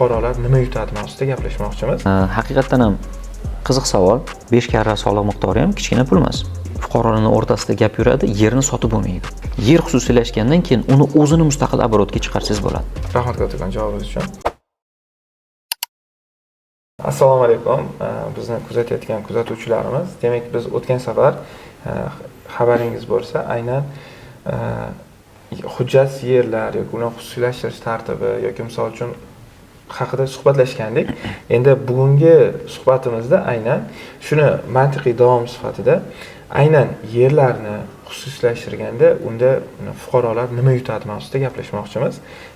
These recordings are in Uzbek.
Fuqarolar nima yutadi mavzusida gaplashmoqchimiz. Haqiqatan ham qiziq savol. 5 karra soliq miqdori ham kichkina pul emas. Fuqarolarning o'rtasida gap yuradi, yerni sotib bo'lmaydi. Yer xususiylashgandan keyin uni o'zini mustaqil oborotga chiqarsangiz bo'ladi. Rahmat kattakon javobingiz uchun. Assalomu alaykum. Bizni kuzatayotgan kuzatuvchilarimiz, demak biz o'tgan safar xabaringiz bo'lsa, aynan hujjatsiz yerlar yoki uni xususiylashtirish tartibi yoki misol uchun haqida suhbatlashgandik. Endi bugungi suhbatimizda aynan shuni mantiqiy davom sifatida aynan yerlarni xususiylashtirganda unda fuqarolar nima yutadi mavzusida gaplashmoqchimiz.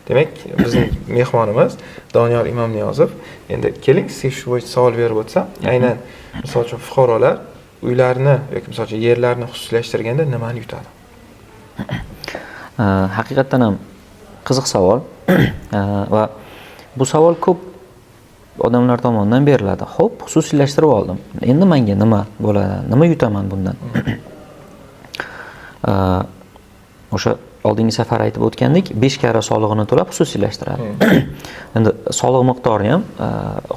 Demak, bizning mehmonimiz Doniyor Imomniyozov. Endi keling, sizga shu bo'yicha savol berib o'tsam, aynan misol uchun fuqarolar uylarni yoki misol uchun yerlarni xususiylashtirganda nimani yutadi? Haqiqatan ham qiziq savol va bu savol ko'p odamlar tomonidan beriladi. Xo'p, xususiylashtirib oldim. Endi menga nima bo'ladi? Nima yutaman bundan? O'sha oldingi safar aytib o'tgandik, 5 karra solig'ini to'lab xususiylashtiradi. Endi soliq miqdori ham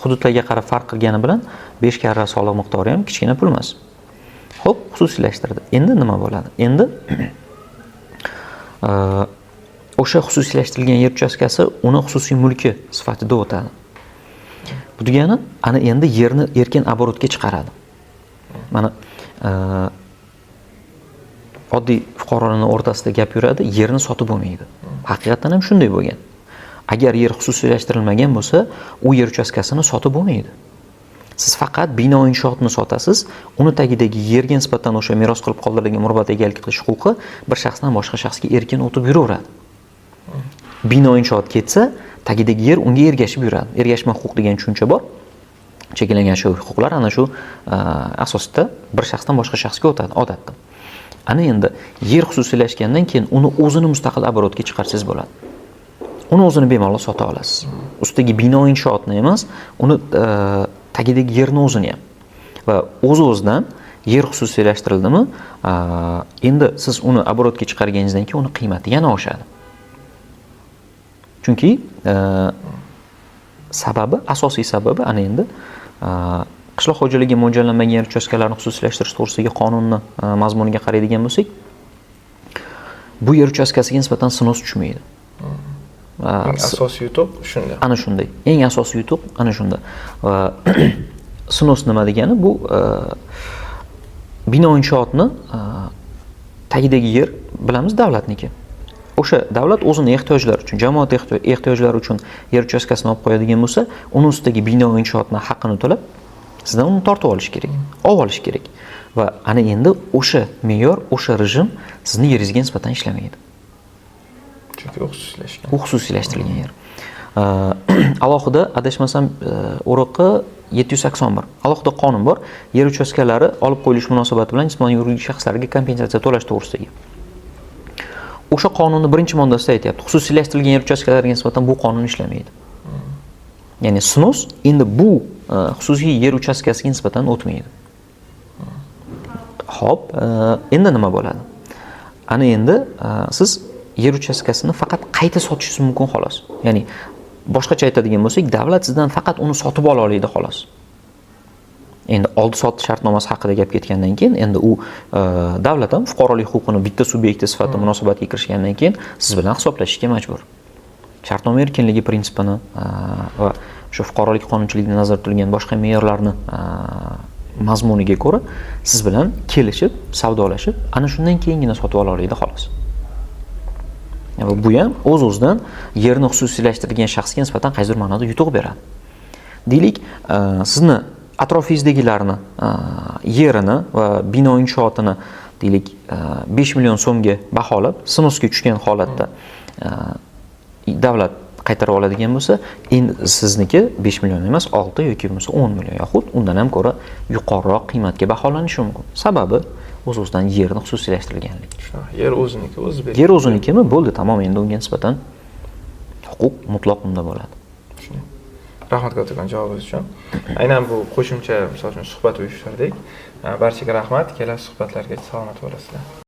hududlarga qarab farq qilgani bilan 5 karra soliq miqdori ham kichkina pul emas. Xo'p, xususiylashtirdi. Endi nima bo'ladi? Endi o'sha xususiylashtirilgan yer uchastkasi uni xususiy mulki sifatida o'tadi. Bu degani, ana endi yerni erkin oborotga chiqaradi. Mana oddiy fuqarolarning o'rtasida gap yuradi, yerni sotib bo'lmaydi. Haqiqatan ham shunday bo'lgan. Agar yer xususiylashtirilmagan bo'lsa, u yer uchastkasini sotib bo'lmaydi. Siz faqat bino inshootni sotasiz, uni tagidagi yerga nisbatan o'sha meros qilib qoldirilgan murbat egalik qilish huquqi bir shaxsdan boshqa shaxsga erkin o'tib yuraveradi. Bino inshoot ketsa, tagidagi yer unga ergashib yuradi. Ergashma huquq degan tushuncha bor. Cheklangan shu huquqlar ana shu asosida bir shaxsdan boshqa shaxsga o'tadi odatda. Ana endi yer xususiylashgandan keyin uni o'zini mustaqil oborotga chiqarsangiz bo'ladi. Uni o'zini bemalol sota olasiz. Ustidagi bino inshootni emas, uni tagidagi yerni o'zini ham. Va o'z-o'zidan yer xususiylashtirildimi, endi siz uni oborotga chiqarganingizdan keyin uni qiymati yana oshadi. Chunki asosiy sababi ana endi qishloq xo'jaligiga mo'ljallanmagan yer uchastkalarni xususiylashtirish to'g'risidagi qonunni mazmuniga qaraydigan bo'lsak, bu yer uchastkasiga nisbatan sinos tushmaydi. Asosiy yutuq shunda. Ana shunday. Eng asosiy yutuq ana shunda. Sinos nima degani? Bu bino inshootni tagidagi yer bilamiz davlatniki. O'sha davlat o'zini ehtiyojlari uchun, jamoat ehtiyojlari uchun yer uchastkasini olib qo'yadigan bo'lsa, uning ustidagi bino inshootning haqqini to'lab, sizdan uni tortib olish kerak, olib olish kerak. Va ana endi o'sha me'yor, o'sha rejim sizning yeringizga nisbatan ishlamaydi. Chunki u xususiylashgan. U xususiylashtirilgan yer. Alohida adashmasam o'riqi 781. Alohida qonun bor. Yer uchastkalari olib qo'yilish munosabati bilan jismoniy yuridik shaxslarga kompensatsiya to'lash to'g'risidagi. O'sha qonunning birinchi moddasida aytayapti. Xususiylashtirilgan yer uchastkalariga nisbatan bu qonun ishlamaydi. Ya'ni sinos endi bu xususiy yer uchastkasiga nisbatan o'tmaydi. Xo'p, endi nima bo'ladi? Ana endi siz yer uchastkasini faqat qayta sotishingiz mumkin xolos. Ya'ni boshqacha aytadigan bo'lsak, davlat sizdan faqat uni sotib ola oladi xolos. Endi oldi sotdi shartnomasi haqida gap ketgandan keyin endi u davlat ham fuqarolik huquqini bitta subyekti sifatida munosabatga kirishgandan keyin siz bilan hisoblashishga majbur. Shartnoma erkinligi prinsipini va o'sha fuqarolik qonunchiligida nazarda tutilgan boshqa me'yorlarni mazmuniga ko'ra siz bilan kelishib, savdolashib, ana shundan keyingina sotib ola oladi xolos. Bu ham o'z-o'zidan yerni xususiylashtirilgan shaxsga nisbatan qaysidir ma'noda yutuq beradi. Deylik, sizni atrofingizdagilarni yerini va bino inshootini deylik 5 million so'mga baholab, sinosga tushgan holatda davlat qaytarib oladigan bo'lsa, endi sizniki 5 million emas, 6 yoki bo'lmasa 10 million yoxud undan ham ko'ra yuqoriroq qiymatga baholanishi mumkin. Sababi o'z-o'zidan yerni xususiylashtirilganligi. Yer o'ziniki, o'zi beradi. Yer o'zinikimi? Bo'ldi, tamom, endi unga nisbatan huquq mutlaq unda bo'ladi. Rahmat kattakon javobingiz uchun. Aynan bu qo'shimcha misol uchun suhbat uyushtirdik. Barchaga rahmat. Kelasi suhbatlarga salomat bo'lasizlar.